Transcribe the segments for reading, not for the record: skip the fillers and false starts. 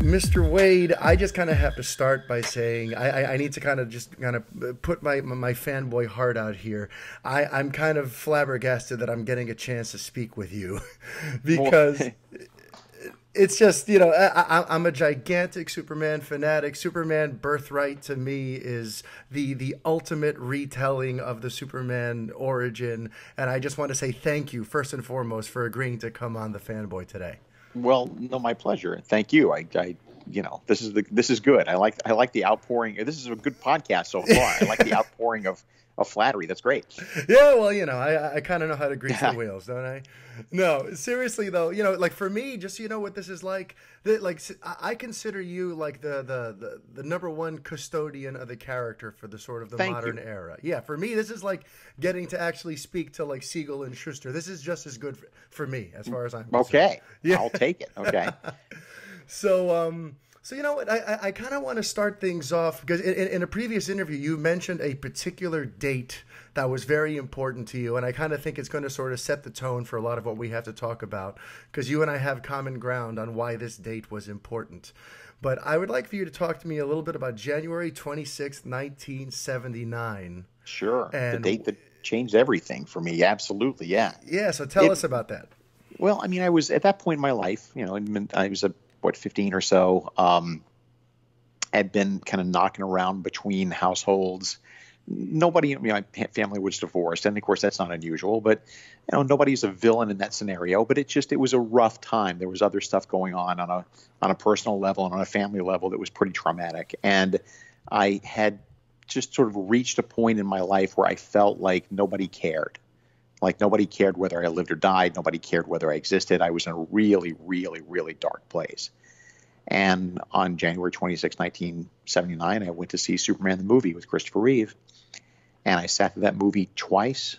Mr. Waid, I just kind of have to start by saying I need to kind of put my fanboy heart out here. I'm kind of flabbergasted that I'm getting a chance to speak with you because it's just, I'm a gigantic Superman fanatic. Superman Birthright to me is the ultimate retelling of the Superman origin. And I just want to say thank you, first and foremost, for agreeing to come on the Fanboy today. Well, no, my pleasure. Thank you. This is good. I like the outpouring. This is a good podcast so far. I like the outpouring of flattery. That's great. Yeah, well, I kind of know how to grease the wheels, don't I? No, seriously though, like for me, just what this is like. I consider you like the number one custodian of the character for the sort of the modern era. Yeah, for me, this is like getting to actually speak to like Siegel and Schuster. This is just as good for me as far as I'm concerned. Okay, yeah. I'll take it. Okay. So you know what? I kind of want to start things off because in a previous interview, you mentioned a particular date that was very important to you. And I kind of think it's going to sort of set the tone for a lot of what we have to talk about because you and I have common ground on why this date was important. But I would like for you to talk to me a little bit about January 26th, 1979. Sure. And the date that changed everything for me. Absolutely. Yeah. Yeah. So tell us about that. Well, I mean, I was at that point in my life, I was 15 or so, had been kind of knocking around between households. Nobody, my family was divorced. And of course, that's not unusual, but nobody's a villain in that scenario, but it was a rough time. There was other stuff going on a personal level and on a family level that was pretty traumatic. And I had just sort of reached a point in my life where I felt like nobody cared. Like nobody cared whether I lived or died. Nobody cared whether I existed. I was in a really, really, really dark place. And on January 26, 1979, I went to see Superman the movie with Christopher Reeve. And I sat through that movie twice.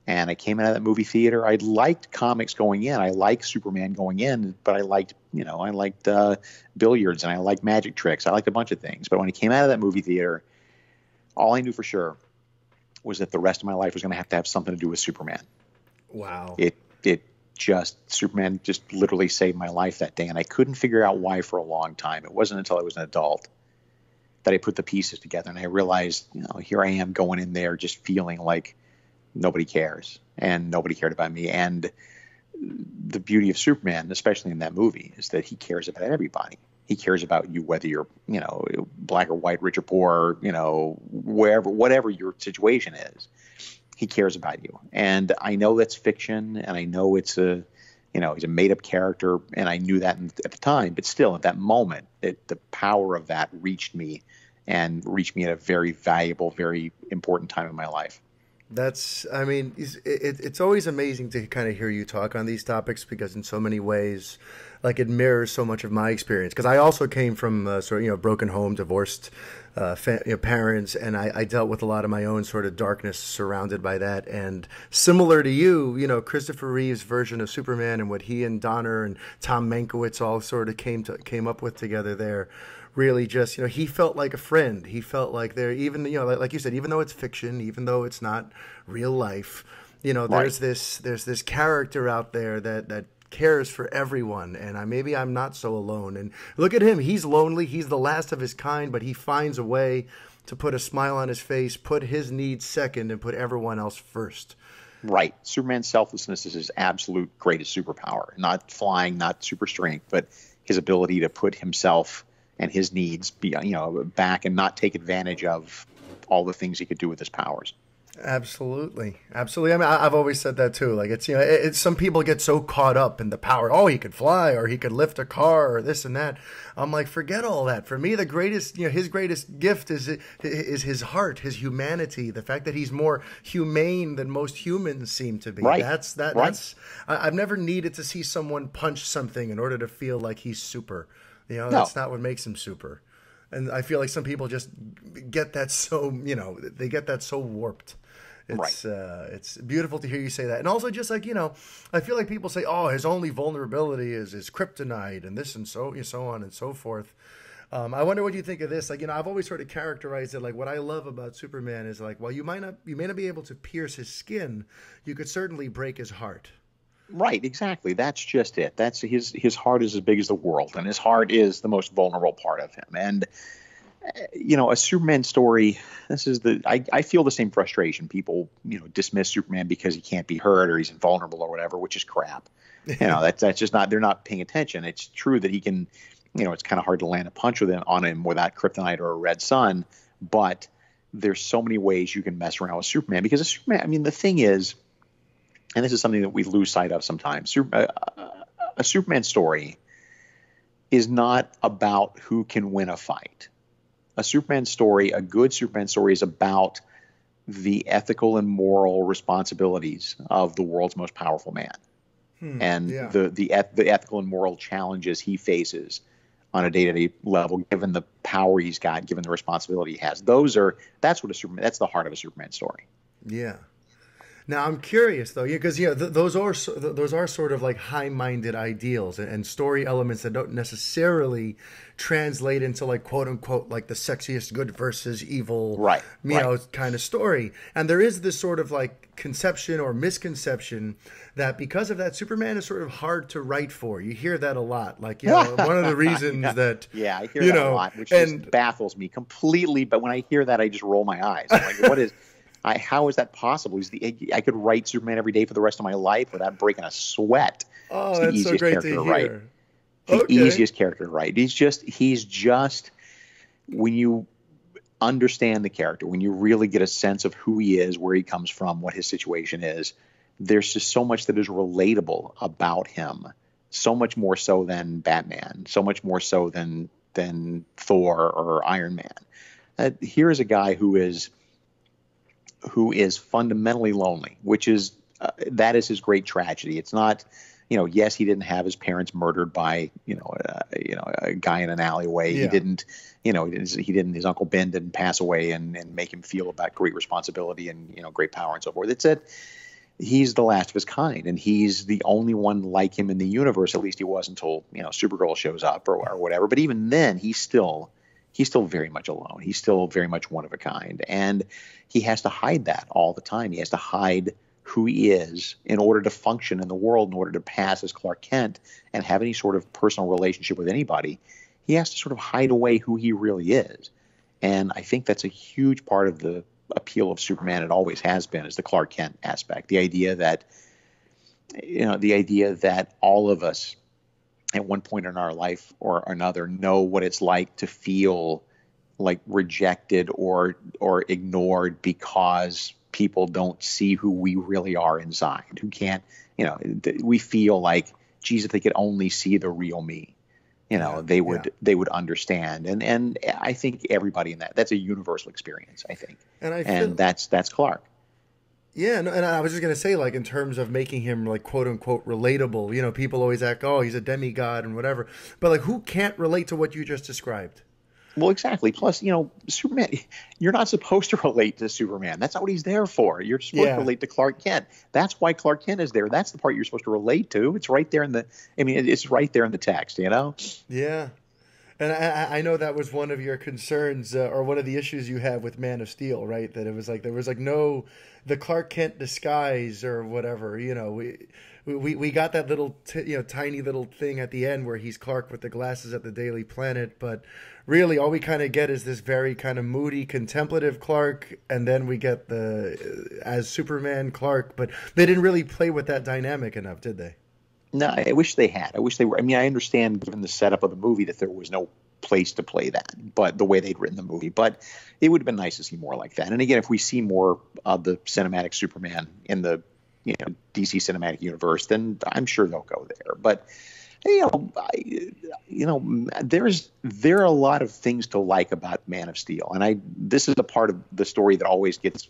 And I came out of that movie theater. I liked comics going in. I liked Superman going in. But I liked billiards and I liked magic tricks. I liked a bunch of things. But when I came out of that movie theater, all I knew for sure was that the rest of my life was going to have something to do with Superman. Wow. Superman just literally saved my life that day. And I couldn't figure out why for a long time. It wasn't until I was an adult that I put the pieces together. And I realized, here I am going in there just feeling like nobody cares and nobody cared about me. And the beauty of Superman, especially in that movie, is that he cares about everybody. He cares about you, whether you're, black or white, rich or poor, whatever your situation is. He cares about you. And I know that's fiction, and I know it's he's a made-up character, and I knew that at the time. But still, at that moment, the power of that reached me at a very valuable, very important time in my life. It's always amazing to kind of hear you talk on these topics because in so many ways, like it mirrors so much of my experience. Because I also came from broken home, divorced parents, and I dealt with a lot of my own sort of darkness surrounded by that. And similar to you, Christopher Reeve's version of Superman and what he and Donner and Tom Mankiewicz all sort of came up with together there. Really just, he felt like a friend. He felt like they're even, like you said, even though it's fiction, even though it's not real life, right. there's this character out there that cares for everyone. And maybe I'm not so alone. And look at him. He's lonely. He's the last of his kind, but he finds a way to put a smile on his face, put his needs second, and put everyone else first. Right. Superman's selflessness is his absolute greatest superpower. Not flying, not super strength, but his ability to put himself and his needs back and not take advantage of all the things he could do with his powers. Absolutely. Absolutely. I mean, I've always said that too. Like it's some people get so caught up in the power. Oh, he could fly or he could lift a car or this and that. I'm like, forget all that. For me, the greatest, his greatest gift is his heart, his humanity, the fact that he's more humane than most humans seem to be. Right. I've never needed to see someone punch something in order to feel like he's super. No. That's not what makes him super. And I feel like some people just get that so, they get that so warped. It's beautiful to hear you say that. And also just like, I feel like people say, oh, his only vulnerability is his kryptonite and this and so on and so forth. I wonder what you think of this. Like, I've always sort of characterized it like what I love about Superman is like, while you may not be able to pierce his skin, you could certainly break his heart. Right, exactly. That's just it. That's his heart is as big as the world, and his heart is the most vulnerable part of him. And a Superman story. This is I feel the same frustration. People dismiss Superman because he can't be hurt or he's invulnerable or whatever, which is crap. That's just not. They're not paying attention. It's true that he can. It's kind of hard to land a punch on him without kryptonite or a red sun, but there's so many ways you can mess around with Superman because a Superman. I mean, the thing is, and this is something that we lose sight of sometimes. A Superman story is not about who can win a fight. A good Superman story is about the ethical and moral responsibilities of the world's most powerful man. And the ethical and moral challenges he faces on a day-to-day level, given the power he's got, given the responsibility he has. That's the heart of a Superman story. Yeah. Now I'm curious though, because those are sort of like high-minded ideals and story elements that don't necessarily translate into like quote unquote like the sexiest good versus evil, kind of story. And there is this sort of like conception or misconception that because of that, Superman is sort of hard to write for. You hear that a lot, like one of the reasons that I hear that a lot, which just baffles me completely. But when I hear that, I just roll my eyes. I'm like, what is? How is that possible? I could write Superman every day for the rest of my life without breaking a sweat. Oh, that's so great to hear. The easiest character to write. He's just when you understand the character, when you really get a sense of who he is, where he comes from, what his situation is, there's just so much that is relatable about him. So much more so than Batman. So much more so than Thor or Iron Man. Here is a guy who is fundamentally lonely, which is that is his great tragedy. It's not, yes, he didn't have his parents murdered by, a guy in an alleyway. Yeah. He didn't, his Uncle Ben didn't pass away and make him feel about great responsibility and, great power and so forth. It's that he's the last of his kind, and he's the only one like him in the universe. At least he was until, Supergirl shows up or whatever. But even then, he's still very much alone. He's still very much one of a kind. And he has to hide that all the time. He has to hide who he is in order to function in the world, in order to pass as Clark Kent and have any sort of personal relationship with anybody. He has to sort of hide away who he really is. And I think that's a huge part of the appeal of Superman. It always has been, is the Clark Kent aspect. The idea that all of us at one point in our life or another know what it's like to feel like rejected or ignored because people don't see who we really are inside, who can't, we feel like, geez, if they could only see the real me, they would understand. And I think everybody that's a universal experience, I think. And that's Clark. Yeah, no, and I was just going to say, like, in terms of making him, like, quote-unquote relatable, people always act, oh, he's a demigod and whatever. But, like, who can't relate to what you just described? Well, exactly. Plus, Superman, you're not supposed to relate to Superman. That's not what he's there for. You're supposed to relate to Clark Kent. That's why Clark Kent is there. That's the part you're supposed to relate to. It's right there it's right there in the text, Yeah. And I know that was one of your concerns or one of the issues you have with Man of Steel, right? That it was like there was like no the Clark Kent disguise or whatever. We got that little tiny little thing at the end where he's Clark with the glasses at the Daily Planet, but really all we kind of get is this very kind of moody, contemplative Clark, and then we get the as Superman Clark. But they didn't really play with that dynamic enough, did they? No, I wish they had. I wish they were. I mean, I understand given the setup of the movie that there was no place to play that, but the way they'd written the movie. But it would have been nice to see more like that. And again, if we see more of the cinematic Superman in the DC cinematic universe, then I'm sure they'll go there. But there are a lot of things to like about Man of Steel, and this is a part of the story that always gets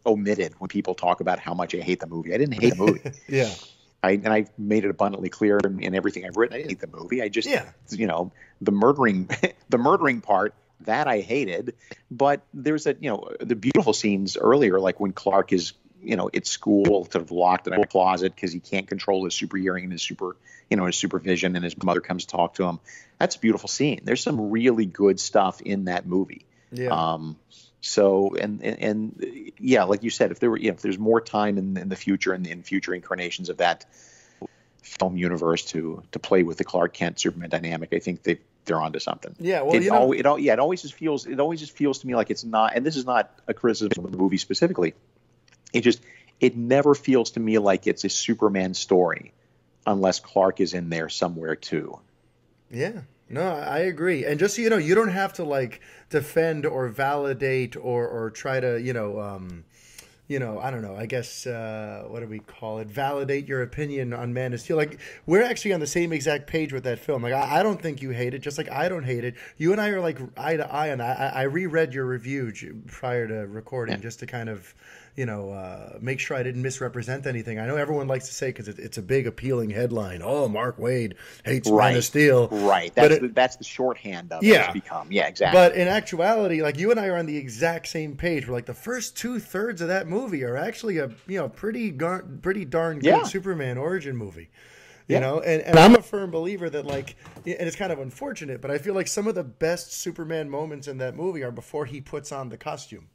omitted when people talk about how much I hate the movie. I didn't hate the movie. Yeah. I made it abundantly clear in everything I've written. I didn't hate the movie. I just, the murdering part that I hated. But there's the beautiful scenes earlier, like when Clark is, at school, sort of locked in a closet because he can't control his super hearing and his supervision, and his mother comes to talk to him. That's a beautiful scene. There's some really good stuff in that movie. Yeah. So yeah, like you said, if there's more time in the future and in future incarnations of that film universe to play with the Clark Kent Superman dynamic. I think they're onto something. Yeah, well, it always just feels to me like it's not, and this is not a criticism of the movie specifically. It never feels to me like it's a Superman story unless Clark is in there somewhere too. Yeah. No, I agree. And just so you know, you don't have to like defend or validate or try to, I don't know, I guess, what do we call it? Validate your opinion on Man of Steel. Like, we're actually on the same exact page with that film. Like, I don't think you hate it, just like I don't hate it. You and I are like eye to eye on that. I reread your review prior to recording just to kind of, make sure I didn't misrepresent anything. I know everyone likes to say, because it's a big appealing headline, oh, Mark Waid hates Man of Steel. Right. That's the shorthand of it has become. Yeah, exactly. But in actuality, like, you and I are on the exact same page. We're like, the first 2/3 of that movie are actually a pretty darn good Superman origin movie. You know, and I'm a firm believer that, like, and it's kind of unfortunate, but I feel like some of the best Superman moments in that movie are before he puts on the costume.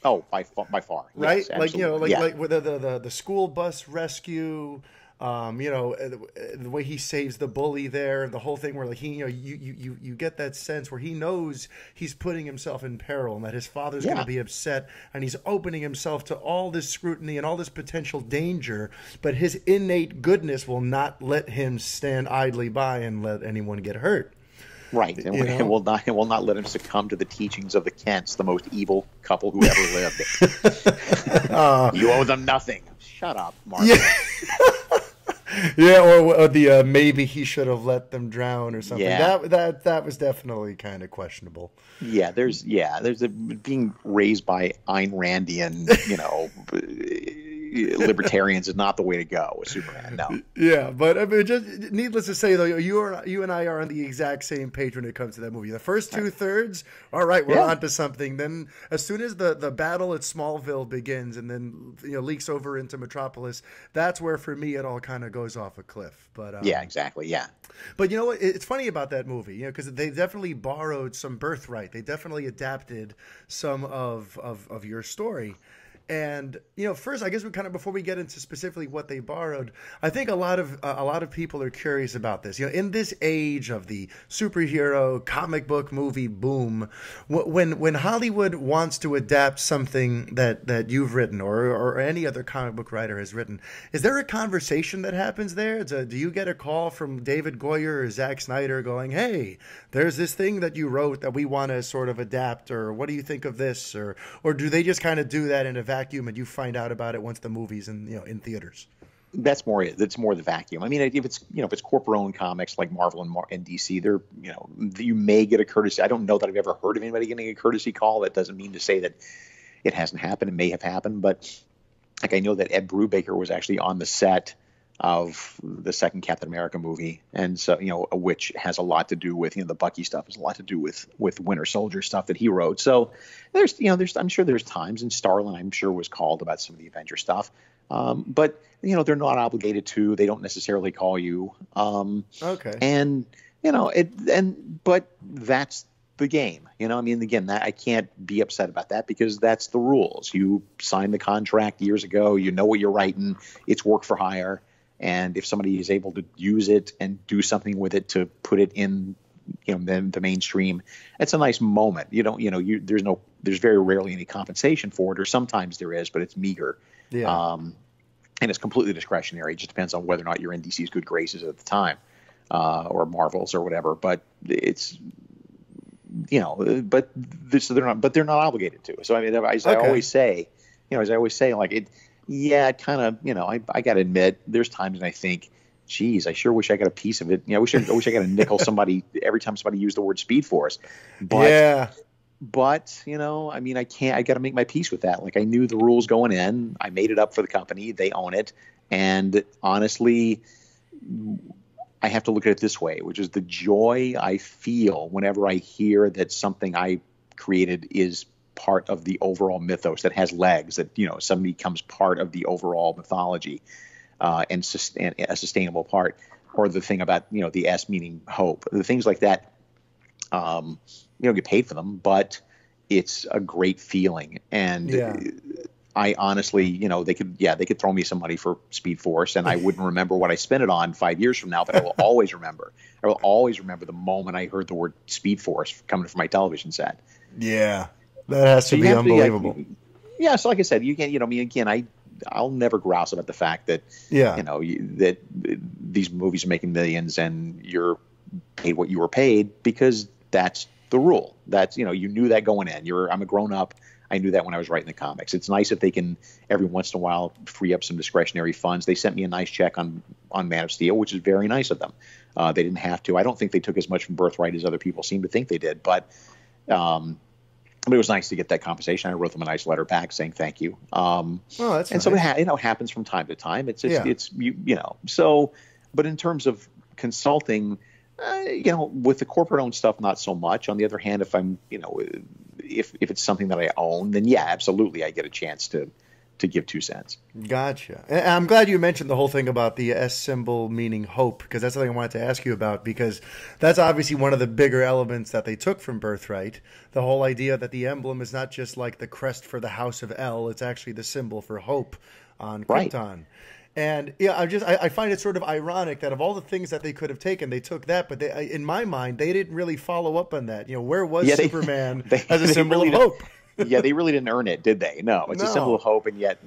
Oh, by far, right? Yes, like with the school bus rescue, the way he saves the bully there, the whole thing where, like, you get that sense where he knows he's putting himself in peril and that his father's going to be upset, and he's opening himself to all this scrutiny and all this potential danger, but his innate goodness will not let him stand idly by and let anyone get hurt. Right, and will not let him succumb to the teachings of the Kents, the most evil couple who ever lived. You owe them nothing. Shut up, Mark. Yeah, or the maybe he should have let them drown or something. Yeah. That was definitely kind of questionable. Yeah, there's being raised by Ayn Randian, libertarians is not the way to go with Superman. No. Yeah, but I mean, just needless to say, though, you and I are on the exact same page when it comes to that movie. The first 2/3, all right, we're on to something. Then, as soon as the battle at Smallville begins, and then leaks over into Metropolis, that's where, for me, it all kind of goes off a cliff. But yeah, exactly. Yeah. But you know what? It's funny about that movie, because they definitely borrowed some Birthright. They definitely adapted some of your story. And first, I guess before we get into specifically what they borrowed, I think a lot of people are curious about this. In this age of the superhero comic book movie boom, when Hollywood wants to adapt something that you've written or any other comic book writer has written, is there a conversation that happens there? Do you get a call from David Goyer or Zack Snyder going, "Hey, there's this thing that you wrote that we want to sort of adapt," or "What do you think of this?" Or do they just kind of do that in a vacuum and you find out about it once the movie's in theaters? That's more the vacuum. I mean, if it's corporate-owned comics like Marvel and DC, they're you may get a courtesy. I don't know that I've ever heard of anybody getting a courtesy call. That doesn't mean to say that it hasn't happened. It may have happened, but like I know that Ed Brubaker was actually on the set of the second Captain America movie, and so which has a lot to do with the Bucky stuff, has a lot to do with Winter Soldier stuff that he wrote. So there's I'm sure there's times, and Starlin I'm sure was called about some of the Avenger stuff, but they're not obligated to. They don't necessarily call you. Okay. And but that's the game. I mean, again, that I can't be upset about that because that's the rules. You signed the contract years ago. You know what you're writing. It's work for hire. And if somebody is able to use it and do something with it to put it in, the mainstream, it's a nice moment. There's very rarely any compensation for it, or sometimes there is, but it's meager. Yeah. And it's completely discretionary. It just depends on whether or not you're in DC's good graces at the time, or Marvel's or whatever. But it's, they're not obligated to. So I mean, I always say, like it. Yeah, it kind of, I got to admit, there's times when I think, geez, I sure wish I got a piece of it. I wish I got to nickel somebody every time somebody used the word Speed Force. But I mean, I got to make my peace with that. Like, I knew the rules going in. I made it up for the company. They own it. And honestly, I have to look at it this way, which is the joy I feel whenever I hear that something I created is part of the overall mythos, that has legs, that somebody becomes part of the overall mythology, and a sustainable part, or the thing about the S meaning hope, the things like that. Get paid for them, but it's a great feeling, and I honestly, they could throw me some money for Speed Force, and I wouldn't remember what I spent it on 5 years from now, but I will always remember. I will always remember the moment I heard the word Speed Force coming from my television set. Yeah, that has to be unbelievable. Yeah, so like I said, you can, I mean, again, I'll never grouse about the fact that, that these movies are making millions and you're paid what you were paid, because that's the rule. That's, you knew that going in. I'm a grown up. I knew that when I was writing the comics. It's nice if they can every once in a while free up some discretionary funds. They sent me a nice check on Man of Steel, which is very nice of them. They didn't have to. I don't think they took as much from Birthright as other people seem to think they did, but it was nice to get that compensation. I wrote them a nice letter back saying thank you. That's and nice. So it happens from time to time. It's So, but in terms of consulting, with the corporate-owned stuff, not so much. On the other hand, if I'm, if it's something that I own, then yeah, absolutely, I get a chance to give 2 cents. Gotcha. And I'm glad you mentioned the whole thing about the S symbol meaning hope, because that's something I wanted to ask you about, because that's obviously one of the bigger elements that they took from Birthright. The whole idea that the emblem is not just like the crest for the House of El, it's actually the symbol for hope on Krypton. Right. And yeah, I find it sort of ironic that of all the things that they could have taken, they took that, but in my mind, they didn't really follow up on that. Where was Superman as a symbol of hope? Yeah, they really didn't earn it, did they? No, it's a symbol of hope, and yet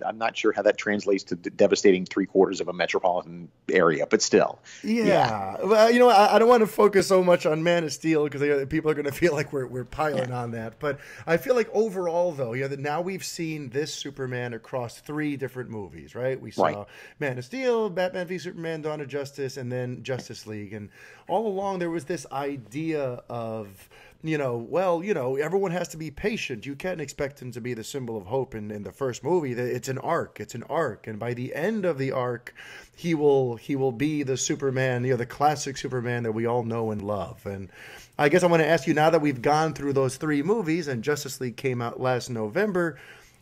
I'm not sure how that translates to devastating 3/4 of a metropolitan area, but still. Yeah. Well, I don't want to focus so much on Man of Steel because people are going to feel like we're piling on that. But I feel like overall, though, that now we've seen this Superman across 3 different movies, right? We saw Man of Steel, Batman v Superman, Dawn of Justice, and then Justice League, and all along there was this idea of everyone has to be patient. You can't expect him to be the symbol of hope in the first movie. It's an arc. And by the end of the arc, he will be the Superman, the classic Superman that we all know and love. And I guess I want to ask you, now that we've gone through those 3 movies and Justice League came out last November,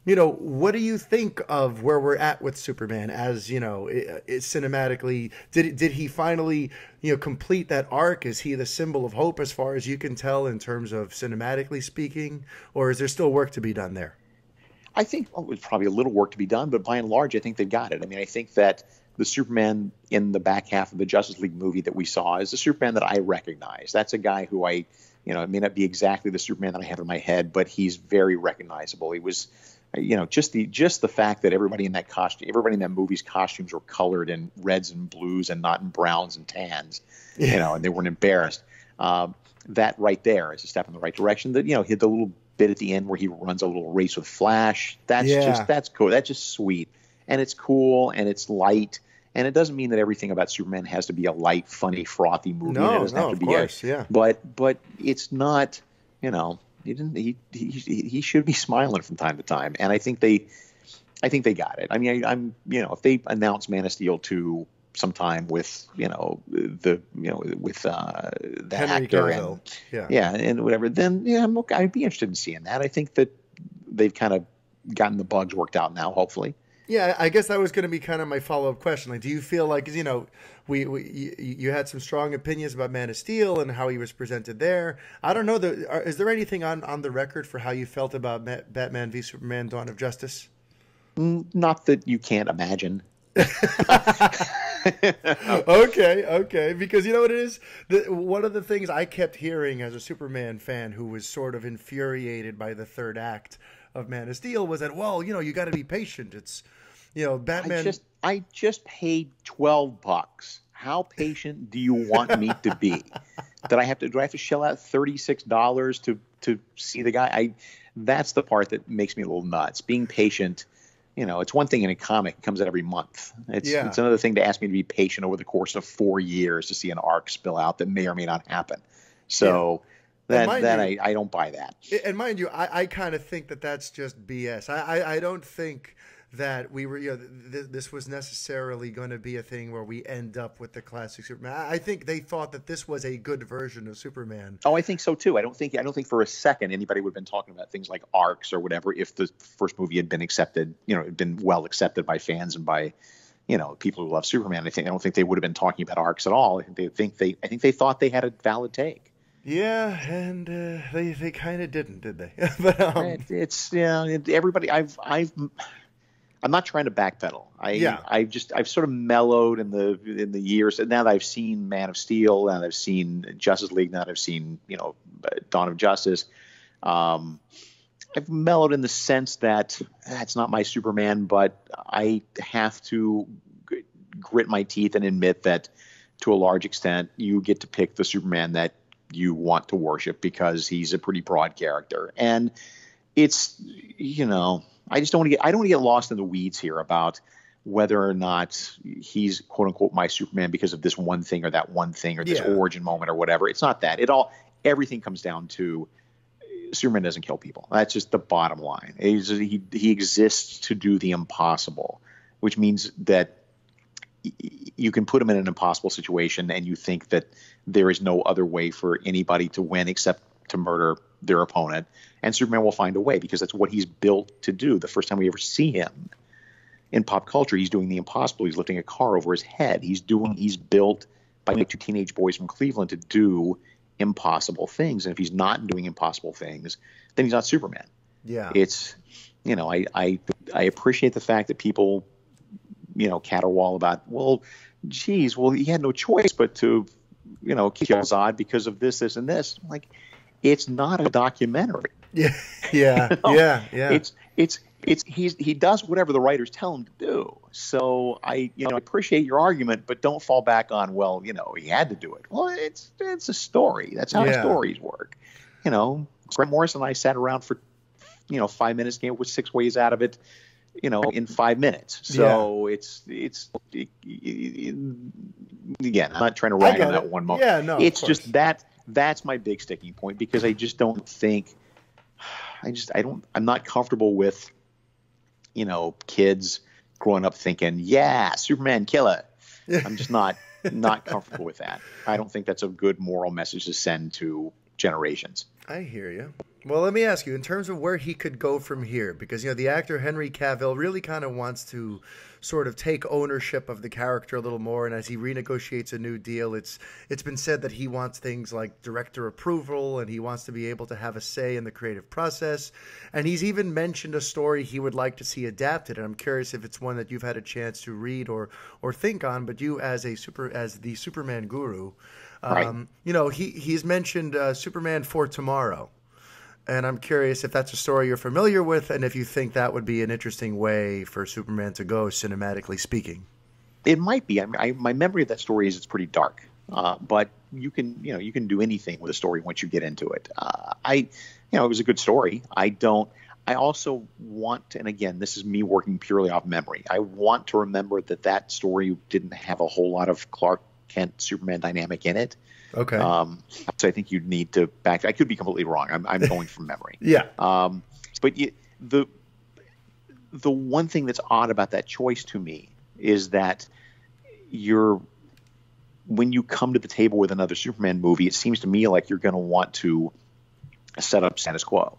what do you think of where we're at with Superman as, cinematically? Did he finally, complete that arc? Is he the symbol of hope as far as you can tell in terms of cinematically speaking? Or is there still work to be done there? I think there's probably a little work to be done, but by and large, I think they've got it. I mean, I think that the Superman in the back half of the Justice League movie that we saw is a Superman that I recognize. That's a guy who it may not be exactly the Superman that I have in my head, but he's very recognizable. He was... just the fact that everybody in that movie's costumes were colored in reds and blues and not in browns and tans, and they weren't embarrassed. That right there is a step in the right direction. That hit the little bit at the end where he runs a little race with Flash. That's cool. That's just sweet, and it's cool and it's light. And it doesn't mean that everything about Superman has to be a light, funny, frothy movie. No, it doesn't have to be of course, yeah. But it's not, He should be smiling from time to time, and I think they got it. I mean, if they announce Man of Steel 2 sometime with the Henry actor Cavill. and whatever, then I'd be interested in seeing that. I think that they've kind of gotten the bugs worked out now, hopefully. Yeah, I guess that was going to be kind of my follow-up question. Like, do you feel like, you had some strong opinions about Man of Steel and how he was presented there. I don't know, is there anything on the record for how you felt about Batman v Superman: Dawn of Justice? Not that you can't imagine. Okay, because you know what it is? One of the things I kept hearing as a Superman fan who was sort of infuriated by the 3rd act of Man of Steel was that, you got to be patient. It's, Batman. I just paid $12. How patient do you want me to be? Do I have to shell out $36 to see the guy? That's the part that makes me a little nuts. Being patient, it's one thing in a comic, it comes out every month. It's another thing to ask me to be patient over the course of 4 years to see an arc spill out that may or may not happen. So. Yeah. I don't buy that. And mind you, I kind of think that that's just BS. I don't think that we were, this was necessarily going to be a thing where we end up with the classic Superman. I think they thought that this was a good version of Superman. Oh, I think so too. I don't think for a second anybody would have been talking about things like arcs or whatever if the first movie had been accepted, had been well accepted by fans and by, people who love Superman. I don't think they would have been talking about arcs at all. I think they thought they had a valid take. Yeah, and they kind of didn't, did they? But It's everybody. I'm not trying to backpedal. yeah, I've sort of mellowed in the years. And now that I've seen Man of Steel, now that I've seen Justice League, now that I've seen Dawn of Justice. I've mellowed in the sense that that's not my Superman, but I have to grit my teeth and admit that to a large extent you get to pick the Superman that you want to worship because he's a pretty broad character. And it's, I just don't want to get lost in the weeds here about whether or not he's quote unquote my Superman because of this one thing or that one thing or this origin moment or whatever. It's not that. Everything comes down to Superman doesn't kill people. That's just the bottom line. He exists to do the impossible, which means that you can put him in an impossible situation and you think that there is no other way for anybody to win except to murder their opponent. And Superman will find a way because that's what he's built to do. The first time we ever see him in pop culture, he's doing the impossible. He's lifting a car over his head. He's built by two teenage boys from Cleveland to do impossible things. And if he's not doing impossible things, then he's not Superman. Yeah. It's, I appreciate the fact that people, caterwaul about, well, geez, he had no choice but to, kill Zod because of this, and this. Like, it's not a documentary. Yeah. Yeah. He does whatever the writers tell him to do. So I appreciate your argument, but don't fall back on, well, he had to do it. Well, it's a story. That's how stories work. Grant Morrison and I sat around for 5 minutes, came up with 6 ways out of it, in 5 minutes. So it's again, I'm not trying to rag on that one moment. Yeah, no, it's just that's my big sticking point because I just don't think I'm not comfortable with, kids growing up thinking, yeah, Superman killer. I'm just not comfortable with that. I don't think that's a good moral message to send to generations. I hear you. Well, let me ask you, in terms of where he could go from here, because, the actor Henry Cavill really kind of wants to sort of take ownership of the character a little more, and as he renegotiates a new deal, it's been said that he wants things like director approval, and he wants to be able to have a say in the creative process, and he's even mentioned a story he would like to see adapted, and I'm curious if it's one that you've had a chance to read or think on, but you as the Superman guru, right. He's mentioned Superman for Tomorrow. And I'm curious if that's a story you're familiar with and if you think that would be an interesting way for Superman to go, cinematically speaking. It might be. My memory of that story is it's pretty dark. But you can do anything with a story once you get into it. It was a good story. I also want, and again, this is me working purely off memory. I want to remember that story didn't have a whole lot of Clark Kent Superman dynamic in it. Okay. So I think you'd need to back. I could be completely wrong. I'm going from memory. Yeah. But the one thing that's odd about that choice to me is that when you come to the table with another Superman movie, it seems to me like you're going to want to set up status quo.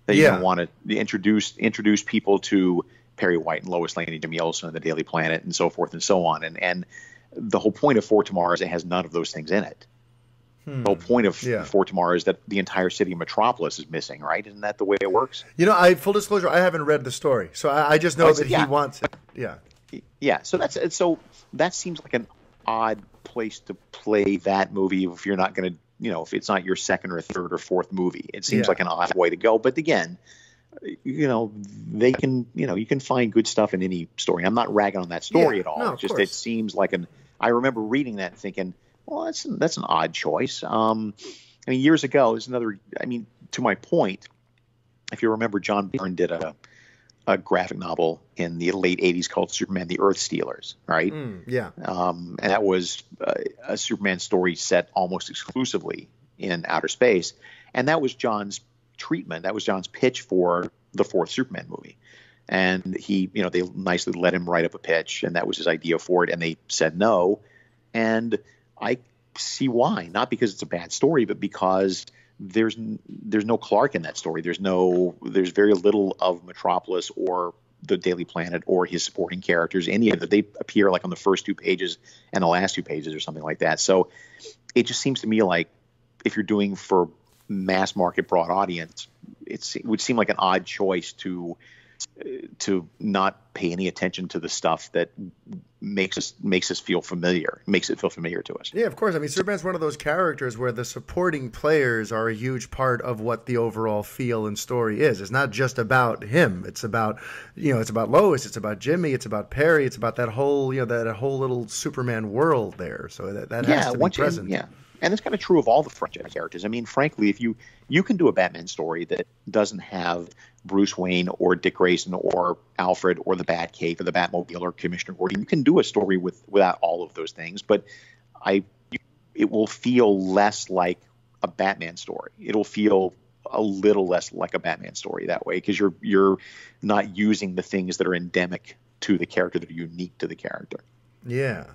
That you're going to want to introduce people to Perry White and Lois Lane and Jimmy Olsen and the Daily Planet and so forth and so on. And the whole point of For Tomorrow is it has none of those things in it. The whole point of For Tomorrow is that the entire city of Metropolis is missing, right? Isn't that the way it works? Full disclosure, I haven't read the story, so I just know that he wants it. Yeah. Yeah. So that seems like an odd place to play that movie if you're not going to, if it's not your second or third or fourth movie. It seems like an odd way to go. But again, they can, you can find good stuff in any story. I'm not ragging on that story at all. No, it seems like I remember reading that and thinking, well, that's an odd choice. Years ago, to my point, if you remember, John Byrne did a graphic novel in the late 80s called Superman the Earth Stealers, right? And that was a Superman story set almost exclusively in outer space. And that was John's treatment. That was John's pitch for the fourth Superman movie. And they nicely let him write up a pitch, and that was his idea for it. And they said no. And I see why, not because it's a bad story, but because there's no Clark in that story. There's very little of Metropolis or the Daily Planet or his supporting characters. Any of it, they appear like on the first 2 pages and the last 2 pages or something like that. So it just seems to me like if you're doing for mass market, broad audience, it would seem like an odd choice to not pay any attention to the stuff that makes us feel familiar, makes it feel familiar to us. Yeah, of course. I mean, Superman's one of those characters where the supporting players are a huge part of what the overall feel and story is. It's not just about him. It's about, it's about Lois. It's about Jimmy. It's about Perry. It's about that whole, that whole little Superman world there. So that has to be present. And it's kind of true of all the franchise characters. I mean, frankly, if you can do a Batman story that doesn't have Bruce Wayne or Dick Grayson or Alfred or the Batcave or the Batmobile or Commissioner Gordon, you can do a story without all of those things, but it will feel less like a Batman story. It'll feel a little less like a Batman story that way, because you're not using the things that are endemic to the character, that are unique to the character. Yeah.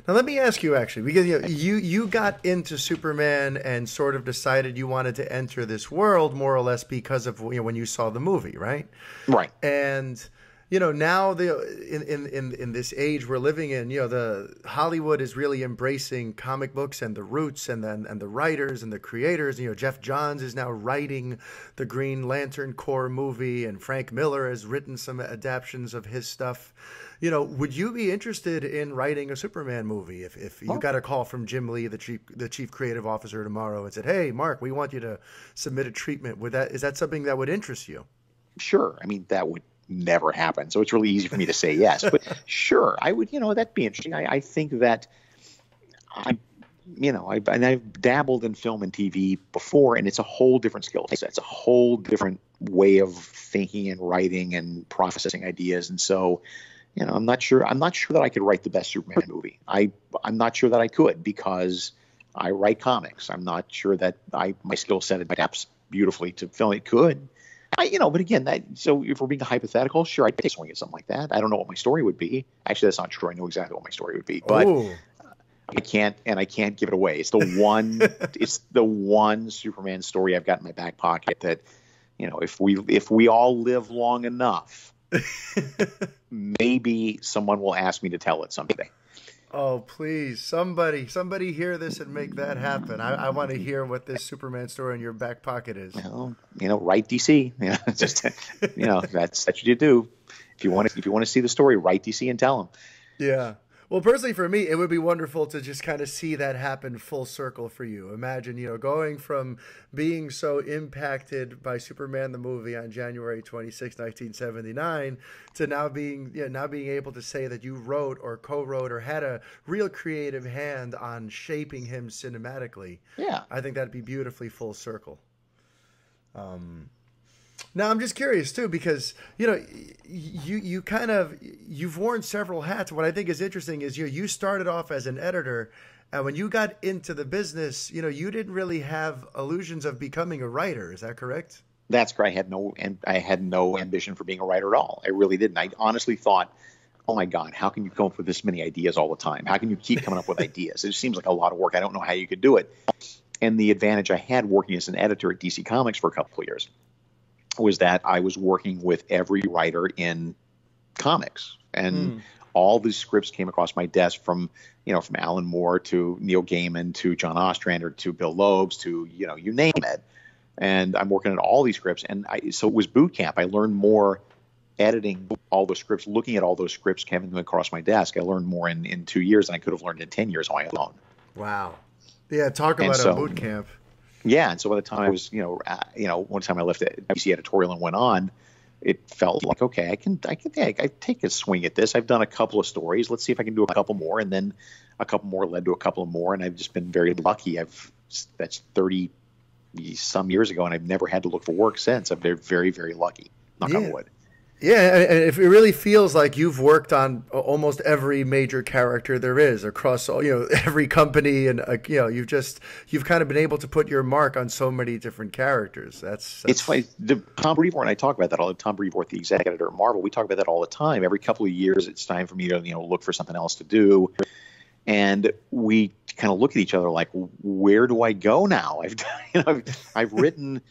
Now, let me ask you, actually, because you got into Superman and sort of decided you wanted to enter this world more or less because of when you saw the movie, right? Right. And now in this age we're living in, the Hollywood is really embracing comic books and the roots and the writers and the creators. Jeff Johns is now writing the Green Lantern Corps movie, and Frank Miller has written some adaptations of his stuff. Would you be interested in writing a Superman movie if you got a call from Jim Lee, the chief creative officer, tomorrow, and said, "Hey, Mark, we want you to submit a treatment"? Is that something that would interest you? Sure. I mean, that would never happen, so it's really easy for me to say yes. But sure, I would. That'd be interesting. I think that I've dabbled in film and TV before, and it's a whole different skill set. It's a whole different way of thinking and writing and processing ideas, and so. I'm not sure that I could write the best Superman movie. I'm not sure that I could, because I write comics. I'm not sure that my skill set adapts beautifully to film. It could, but again, so if we're being hypothetical, sure, I'd take a swing at something like that. I don't know what my story would be. Actually, that's not true. I know exactly what my story would be, but I can't give it away. It's the one Superman story I've got in my back pocket that, if we all live long enough, maybe someone will ask me to tell it someday. Oh, please, somebody hear this and make that happen. I want to hear what this Superman story in your back pocket is. Write DC. That's what you do. If you want to see the story, write DC and tell them. Yeah. Well, personally, for me, it would be wonderful to just kind of see that happen full circle for you. Imagine, going from being so impacted by Superman the movie on January 26, 1979, to now being able to say that you wrote or co-wrote or had a real creative hand on shaping him cinematically. Yeah, I think that'd be beautifully full circle. Now, I'm just curious, too, because, you've worn several hats. What I think is interesting is you started off as an editor, and when you got into the business, you didn't really have illusions of becoming a writer. Is that correct? That's correct. I had no ambition for being a writer at all. I really didn't. I honestly thought, oh, my God, how can you come up with this many ideas all the time? How can you keep coming up with ideas? It just seems like a lot of work. I don't know how you could do it. And the advantage I had working as an editor at DC Comics for a couple of years was that I was working with every writer in comics, and all these scripts came across my desk from Alan Moore to Neil Gaiman to John Ostrander to Bill Loebs to, you name it. And I'm working on all these scripts. And so it was boot camp. I learned more editing all those scripts, looking at all those scripts coming across my desk. I learned more in 2 years than I could have learned in 10 years on my own. Wow. Yeah. Talk about a boot camp. Yeah, and so by the time I was, one time I left DC editorial and went on, it felt like, okay, I take a swing at this. I've done a couple of stories. Let's see if I can do a couple more, and then a couple more led to a couple more, and I've just been very lucky. That's 30 some years ago, and I've never had to look for work since. I've been very, very lucky. Knock on wood. Yeah, and it really feels like you've worked on almost every major character there is across every company, and you've kind of been able to put your mark on so many different characters. That's It's funny. Tom Brevoort and I talk about that all. Tom Brevoort, the exec editor at Marvel, we talk about that all the time. Every couple of years, it's time for me to look for something else to do, and we kind of look at each other like, where do I go now? I've written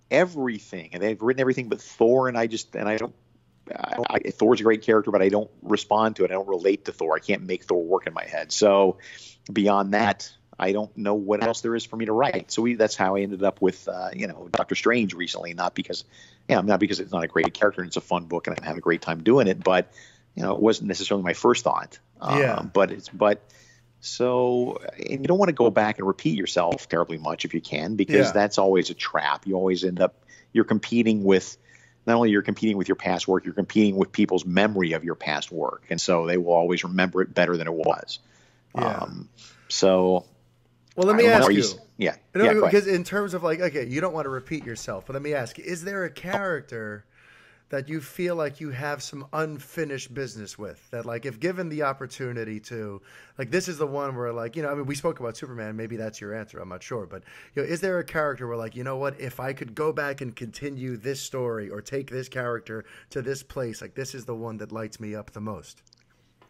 everything, and they've written everything but Thor, and I don't. Thor's a great character, but I don't respond to it. I don't relate to Thor. I can't make Thor work in my head. So beyond that, I don't know what else there is for me to write. So that's how I ended up with, Doctor Strange recently, not because it's not a great character and it's a fun book and I'm having a great time doing it, but, it wasn't necessarily my first thought. So, and you don't want to go back and repeat yourself terribly much if you can, because that's always a trap. You always end up, you're competing with, not only you're competing with your past work, you're competing with people's memory of your past work. And so they will always remember it better than it was. Yeah. Well, let me ask you. Because in terms of like, okay, you don't want to repeat yourself, but let me ask you, is there a character that you feel like you have some unfinished business with, that like if given the opportunity to, like, this is the one where like, we spoke about Superman, maybe that's your answer, I'm not sure, but is there a character where like, you know what, if I could go back and continue this story or take this character to this place, like this is the one that lights me up the most?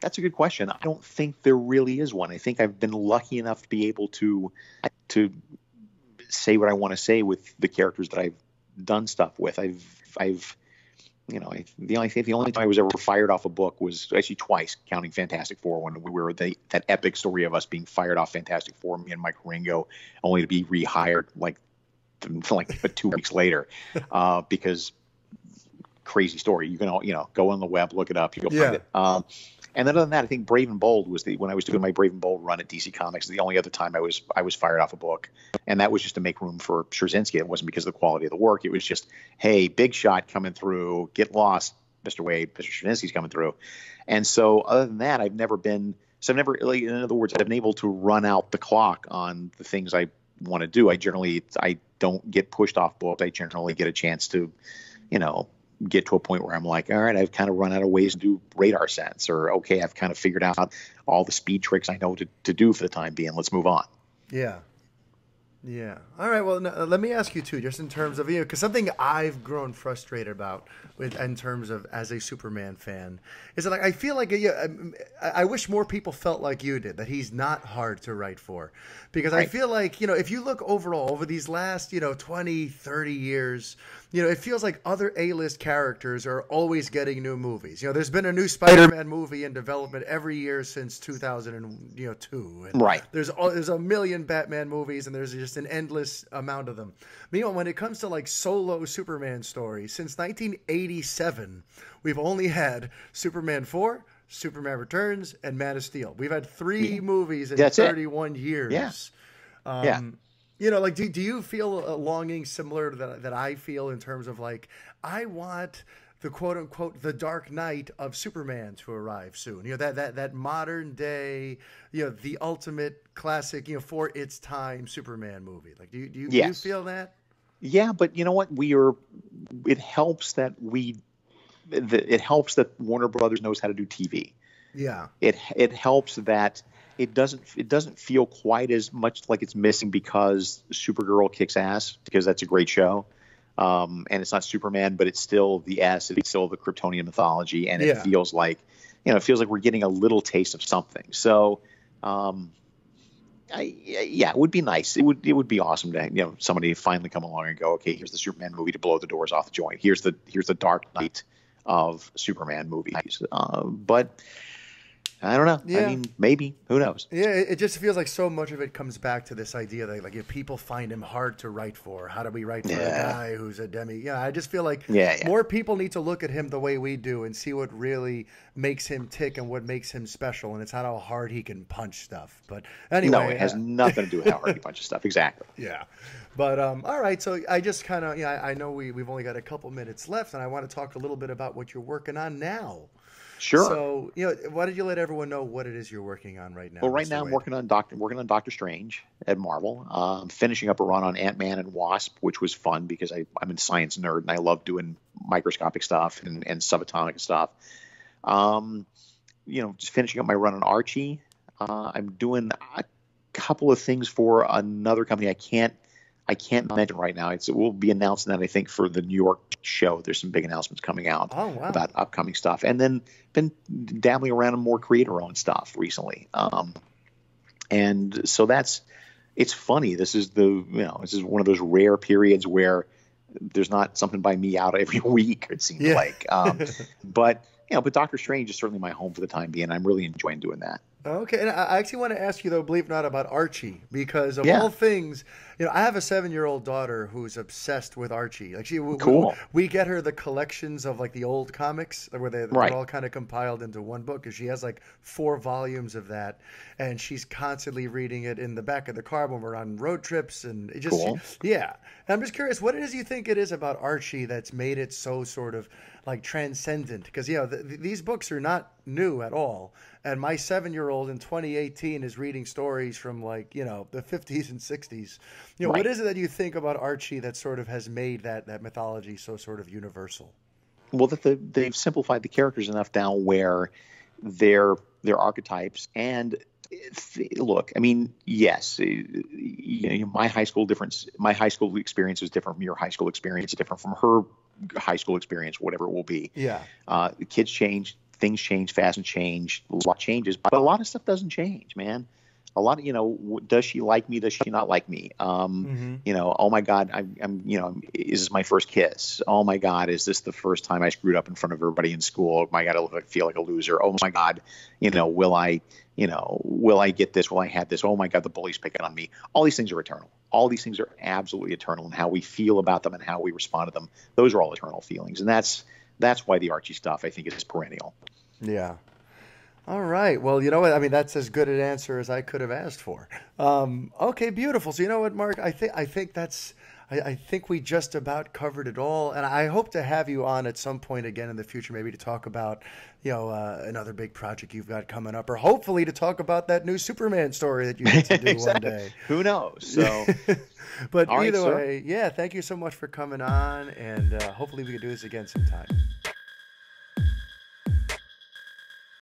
That's a good question. I don't think there really is one. I think I've been lucky enough to be able to say what I want to say with the characters that I've done stuff with. The only time I was ever fired off a book was actually twice, counting Fantastic Four, when we were that epic story of us being fired off Fantastic Four, me and Mike Ringo, only to be rehired like 2 weeks later, because crazy story. You can go on the web, look it up, you'll find it. And then other than that, I think Brave and Bold was when I was doing my Brave and Bold run at DC Comics, the only other time I was fired off a book. And that was just to make room for Straczynski. It wasn't because of the quality of the work. It was just, hey, big shot coming through, get lost, Mr. Waid, Mr. Straczynski's coming through. And so other than that, in other words, I've been able to run out the clock on the things I want to do. I don't get pushed off books. I generally get a chance to, get to a point where I'm like, all right, I've kind of run out of ways to do radar sense, or okay, I've kind of figured out all the speed tricks I know to do for the time being. Let's move on. Yeah. Yeah. All right. Well, let me ask you too, just in terms of, because something I've grown frustrated about in terms of as a Superman fan is that, like, I feel like I wish more people felt like you did, that he's not hard to write for, because I feel like, if you look overall over these last, 20, 30 years, it feels like other A-list characters are always getting new movies. There's been a new Spider-Man movie in development every year since 2002. And right. There's a million Batman movies, and there's just an endless amount of them. Meanwhile, when it comes to like solo Superman stories, since 1987, we've only had Superman 4, Superman Returns, and Man of Steel. We've had 3 movies in 31 years. Yeah. Do you feel a longing similar to that I feel, in terms of like, I want the quote unquote the Dark Knight of Superman to arrive soon? That modern day, the ultimate classic, for its time Superman movie. Like, do you feel that? Yeah, but you know what? It helps that Warner Brothers knows how to do TV. Yeah. It helps that it doesn't feel quite as much like it's missing because Supergirl kicks ass, because that's a great show. And it's not Superman, but it's still it's still the Kryptonian mythology, and it feels like we're getting a little taste of something. So, it would be nice. It would be awesome to somebody finally come along and go, okay, here's the Superman movie to blow the doors off the joint. Here's the Dark Knight of Superman movies. But I don't know. Yeah. I mean, maybe. Who knows? Yeah, it just feels like so much of it comes back to this idea that, like, if people find him hard to write for, how do we write for a guy who's a demi? Yeah, I just feel like more people need to look at him the way we do and see what really makes him tick and what makes him special. And it's not how hard he can punch stuff. But anyway. No, it has nothing to do with how hard he punches stuff. Exactly. Yeah. But all right, so I just kind of, I know we've only got a couple minutes left, and I want to talk a little bit about what you're working on now. Sure. So, why don't you let everyone know what it is you're working on right now? Well, right now I'm working on Doctor Strange at Marvel. I'm finishing up a run on Ant-Man and Wasp, which was fun because I'm a science nerd and I love doing microscopic stuff and subatomic stuff. Just finishing up my run on Archie. I'm doing a couple of things for another company I can't mention right now. It will be announcing that, I think, for the New York show. There's some big announcements coming out about upcoming stuff, and then been dabbling around in more creator-owned stuff recently. And so it's funny. This is one of those rare periods where there's not something by me out every week, it seems like. But Doctor Strange is certainly my home for the time being. I'm really enjoying doing that. Okay, and I actually want to ask you though, believe it or not, about Archie because of Yeah, all things, I have a 7-year-old daughter who's obsessed with Archie. Like cool. we get her the collections of like the old comics where they're Right. all kind of compiled into one book, because she has like 4 volumes of that, and she's constantly reading it in the back of the car when we're on road trips, and it just Cool. yeah. And I'm just curious, what it is you think it is about Archie that's made it so sort of like transcendent? Because these books are not new at all. And my 7-year-old in 2018 is reading stories from like, the 50s and 60s. What Right. is it that you think about Archie that sort of has made that mythology so sort of universal? Well, they've simplified the characters enough now where they're archetypes. And look, I mean, yes, my high school experience is different from your high school experience, different from her high school experience, whatever it will be. Yeah. Kids change, things change, fashion change, a lot changes, but a lot of stuff doesn't change, man. A lot of, does she like me? Does she not like me? Oh my God, is this my first kiss? Oh my God, is this the first time I screwed up in front of everybody in school? Oh my God, I feel like a loser. Oh my God, will I get this? Will I have this? Oh my God, the bully's picking on me. All these things are eternal. All these things are absolutely eternal, and how we feel about them and how we respond to them. Those are all eternal feelings, and that's why the Archie stuff, I think, is perennial. Yeah. All right. Well, you know what? I mean, that's as good an answer as I could have asked for. Okay, beautiful. So you know what, Mark? I think we just about covered it all, and I hope to have you on at some point again in the future, maybe to talk about, another big project you've got coming up, or hopefully to talk about that new Superman story that you get to do one day. Who knows? So, but all either right, way, yeah. Thank you so much for coming on, and hopefully we can do this again sometime.